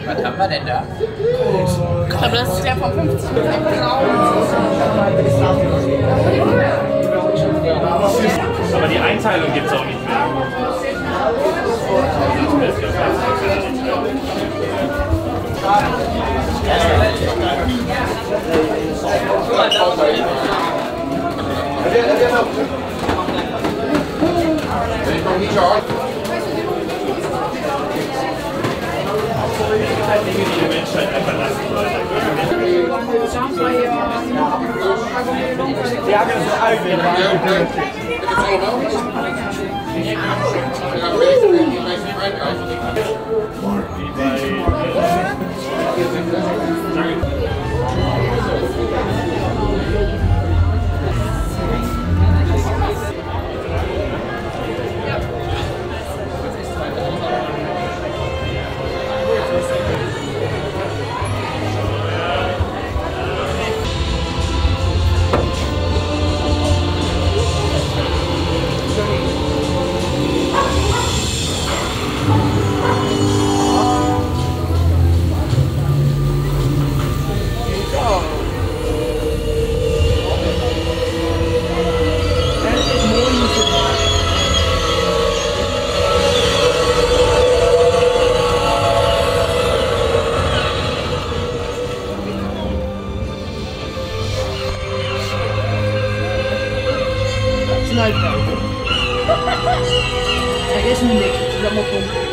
Was haben wir denn da? Ich glaube, das ist der von 50 Minuten. Aber die Einteilung gibt es auch nicht mehr. Dinge, die der Menschheit einfach lassen sollte. Ja, dat is een uitweg. Er is nu niks, het is allemaal pompen.